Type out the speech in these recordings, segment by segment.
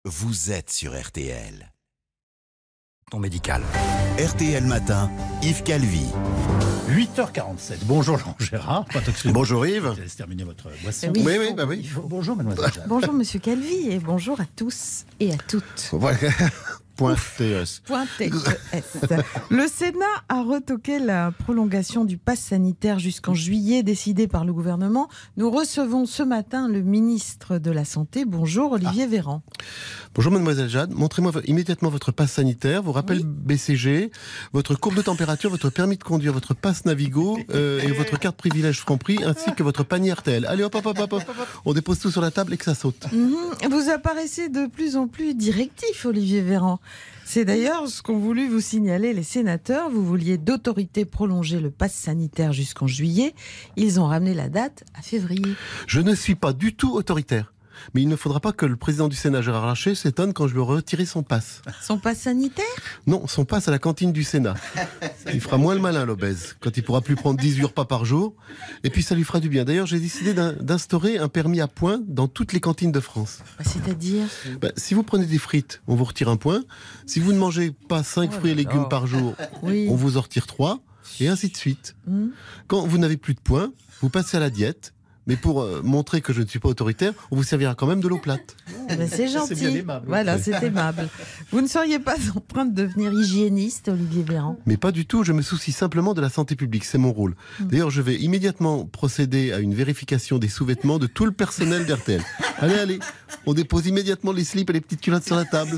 vous êtes sur RTL. Ton médical. RTL Matin, Yves Calvi. 8h47. Bonjour Jean Gérard. Bonjour Yves. Je laisse terminer votre boisson. Oui, bah oui. Bonjour mademoiselle Jeanne. Bonjour Monsieur Calvi et bonjour à tous et à toutes. Voilà. Point TS. Point TES. Le Sénat a retoqué la prolongation du pass sanitaire jusqu'en juillet décidée par le gouvernement. Nous recevons ce matin le ministre de la Santé. Bonjour Olivier Véran. Bonjour mademoiselle Jade. Montrez-moi immédiatement votre passe sanitaire, vos rappels BCG, votre courbe de température, votre permis de conduire, votre passe Navigo et votre carte privilège Franprix ainsi que votre panier RTL. Allez hop. On dépose tout sur la table et que ça saute. Vous apparaissez de plus en plus directif Olivier Véran. C'est d'ailleurs ce qu'ont voulu vous signaler les sénateurs. Vous vouliez d'autorité prolonger le pass sanitaire jusqu'en juillet. Ils ont ramené la date à février. Je ne suis pas du tout autoritaire. Mais il ne faudra pas que le président du Sénat, Gérard Larcher, s'étonne quand je lui retirer son passe. Son pass sanitaire ? Non, son passe à la cantine du Sénat. Il fera moins le malin, l'obèse, quand il pourra plus prendre 18 repas par jour. Et puis ça lui fera du bien. D'ailleurs, j'ai décidé d'instaurer un permis à points dans toutes les cantines de France. C'est-à-dire ? Si vous prenez des frites, on vous retire un point. Si vous ne mangez pas 5 fruits et légumes par jour, on vous en retire 3. Et ainsi de suite. Quand vous n'avez plus de points, vous passez à la diète. Mais pour montrer que je ne suis pas autoritaire, on vous servira quand même de l'eau plate. C'est gentil. C'est bien aimable. Voilà, c'est aimable. Vous ne seriez pas en train de devenir hygiéniste, Olivier Véran ? Mais pas du tout, je me soucie simplement de la santé publique, c'est mon rôle. D'ailleurs, je vais immédiatement procéder à une vérification des sous-vêtements de tout le personnel d'RTL. Allez, on dépose immédiatement les slips et les petites culottes sur la table.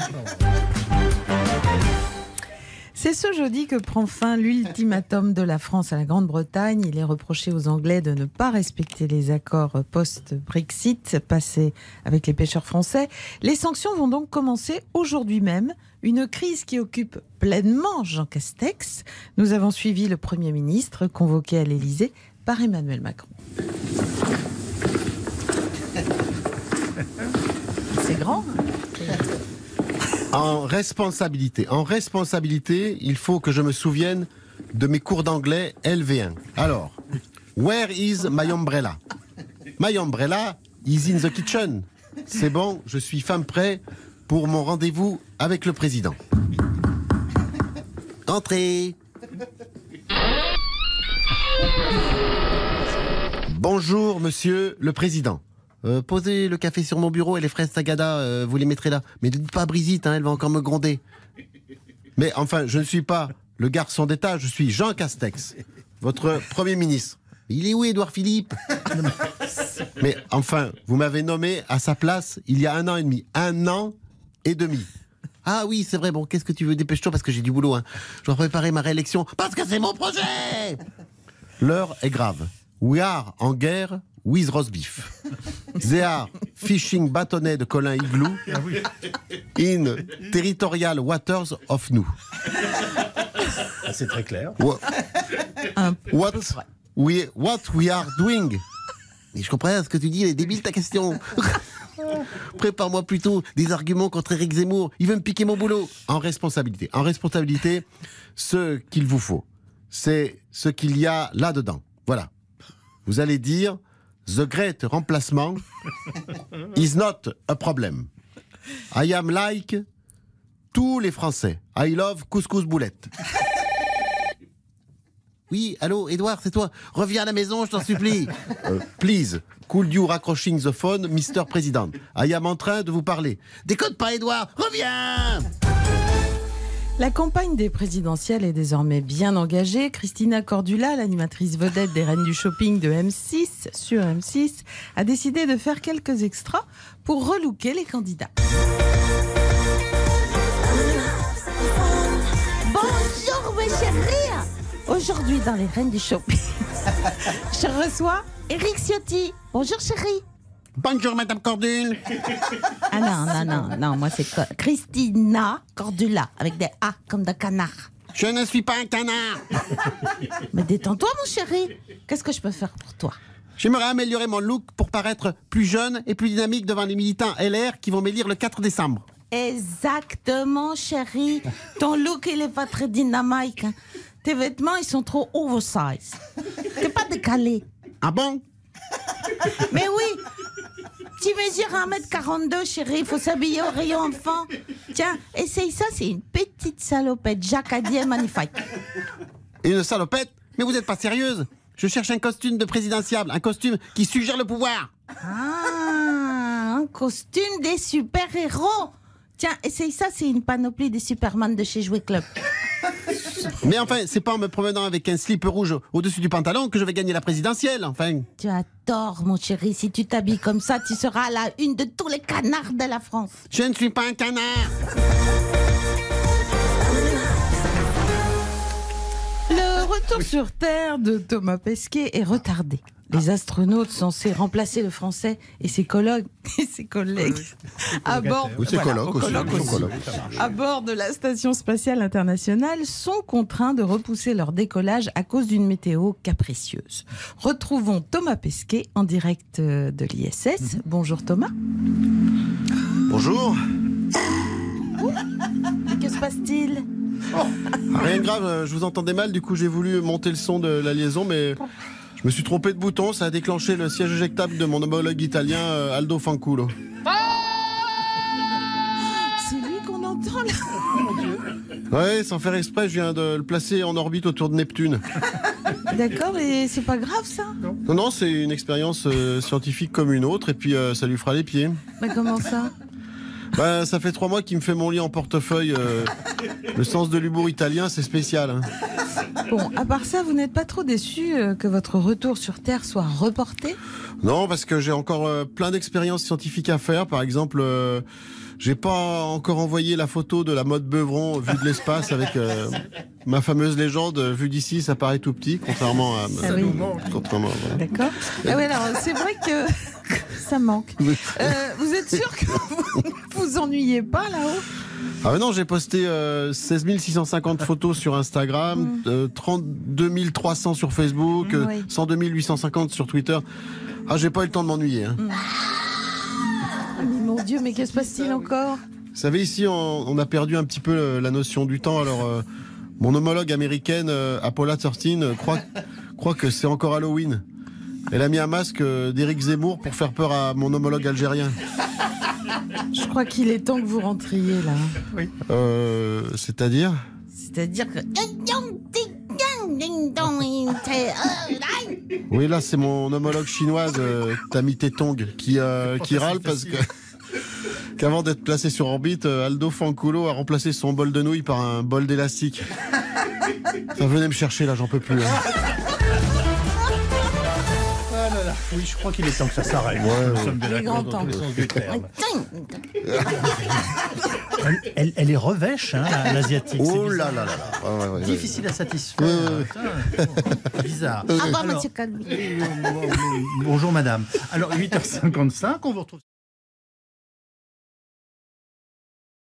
C'est ce jeudi que prend fin l'ultimatum de la France à la Grande-Bretagne. Il est reproché aux Anglais de ne pas respecter les accords post-Brexit passés avec les pêcheurs français. Les sanctions vont donc commencer aujourd'hui même. Une crise qui occupe pleinement Jean Castex. Nous avons suivi le Premier ministre convoqué à l'Élysée par Emmanuel Macron. C'est grand, hein ? En responsabilité, il faut que je me souvienne de mes cours d'anglais LV1. Alors, where is my umbrella? My umbrella is in the kitchen. C'est bon, je suis fin prêt pour mon rendez-vous avec le président. Entrez. Bonjour, monsieur le président. Posez le café sur mon bureau et les fraises Sagada, vous les mettrez là. Mais ne dites pas à Brigitte, elle va encore me gronder. Mais enfin, je ne suis pas le garçon d'État, je suis Jean Castex, votre Premier ministre. Il est où, Édouard Philippe? Mais enfin, vous m'avez nommé à sa place il y a 1 an et demi. 1 an et demi. Ah oui, c'est vrai, bon, qu'est-ce que tu veux? Dépêche-toi parce que j'ai du boulot. Je dois préparer ma réélection parce que c'est mon projet. L'heure est grave. We are en guerre with roast beef. They are fishing bâtonnet de Colin Igloo in territorial waters of nous. C'est très clair. What we are doing. Mais je comprends ce que tu dis, elle est débile ta question. Prépare-moi plutôt des arguments contre Éric Zemmour. Il veut me piquer mon boulot. En responsabilité, ce qu'il vous faut, c'est ce qu'il y a là-dedans. Voilà. Vous allez dire The great remplacement is not a problem. I am like tous les Français. I love couscous boulette. Oui, allô, Edouard, c'est toi. Reviens à la maison, je t'en supplie. Please, could you raccroching the phone, Mr. President? I am en train de vous parler. Déconne pas, Edouard, reviens! La campagne des présidentielles est désormais bien engagée. Christina Cordula, l'animatrice vedette des Reines du Shopping de M6, sur M6, a décidé de faire quelques extras pour relooker les candidats. Bonjour mes chéris. Aujourd'hui dans les Reines du Shopping, je reçois Éric Ciotti. Bonjour chérie. Bonjour Madame Cordule. Ah non, moi c'est Christina Cordula, avec des A comme de canard. Je ne suis pas un canard. Mais détends-toi mon chéri. Qu'est-ce que je peux faire pour toi? J'aimerais améliorer mon look pour paraître plus jeune et plus dynamique devant les militants LR qui vont m'élire le 4 décembre. Exactement chéri. Ton look il est pas très dynamique. Tes vêtements ils sont trop oversize. T'es pas décalé. Ah bon? Mais oui. Tu mesures 1m42, chérie, il faut s'habiller au rayon enfant. Tiens, essaye ça, c'est une petite salopette. Jacques a dit, elle est magnifique. Une salopette? Mais vous n'êtes pas sérieuse? Je cherche un costume de présidentiable, un costume qui suggère le pouvoir. Ah, un costume des super-héros. Tiens, essaye ça, c'est une panoplie des Superman de chez Jouet Club. Mais enfin, c'est pas en me promenant avec un slip rouge au-dessus du pantalon que je vais gagner la présidentielle, enfin. Tu as tort, mon chéri. Si tu t'habilles comme ça, tu seras à la une de tous les canards de la France. Je ne suis pas un canard. Le retour sur Terre de Thomas Pesquet est retardé. Les astronautes censés remplacer le Français et ses collègues à bord, Ou ses colloques aussi. à bord de la Station spatiale internationale sont contraints de repousser leur décollage à cause d'une météo capricieuse. Retrouvons Thomas Pesquet en direct de l'ISS. Bonjour Thomas. Bonjour. Que se passe-t-il ? Rien de grave, je vous entendais mal, du coup j'ai voulu monter le son de la liaison, mais je me suis trompé de bouton, ça a déclenché le siège éjectable de mon homologue italien Aldo Fanculo. C'est lui qu'on entend là. Ouais, sans faire exprès, je viens de le placer en orbite autour de Neptune. D'accord, et c'est pas grave ça ? Non, c'est une expérience scientifique comme une autre, et puis ça lui fera les pieds. Mais comment ça ? Bah, ça fait 3 mois qu'il me fait mon lit en portefeuille. Le sens de l'humour italien, c'est spécial. Hein. Bon, à part ça, vous n'êtes pas trop déçu que votre retour sur Terre soit reporté ? Non, parce que j'ai encore plein d'expériences scientifiques à faire. Par exemple, j'ai pas encore envoyé la photo de la mode Beuvron vue de l'espace avec ma fameuse légende. Vue d'ici, ça paraît tout petit, contrairement à... Ah oui. Contrairement, voilà. D'accord. Ah ouais, alors c'est vrai que ça manque. Vous êtes sûr que vous vous ennuyez pas là-haut ? Ah mais non, j'ai posté 16 650 photos sur Instagram, 32 300 sur Facebook, Oui. 102 850 sur Twitter. Ah, j'ai pas eu le temps de m'ennuyer. Hein. Mais mon Dieu, mais que se passe-t-il encore ? Vous savez, ici, on a perdu un petit peu la notion du temps. Alors, mon homologue américaine, Apollo 13, croit que c'est encore Halloween. Elle a mis un masque d'Éric Zemmour pour faire peur à mon homologue algérien. Je crois qu'il est temps que vous rentriez là. C'est-à-dire ? C'est-à-dire que... Oui, là, c'est mon homologue chinoise, Tami Tetong, qui râle parce que... qu'avant d'être placé sur orbite, Aldo Fanculo a remplacé son bol de nouilles par un bol d'élastique. Ça venait me chercher, là, j'en peux plus. Hein. Oui, je crois qu'il est temps que ça s'arrête. Ouais, Nous sommes Il est grand dans temps. tous les sens du terme. Elle est revêche, hein, l'asiatique. C'est Oh bizarre. là là là là. Ouais. Difficile à satisfaire. Putain, bizarre. Au revoir, Alors, monsieur Calvi. bonjour madame. Alors 8h55, on vous retrouve.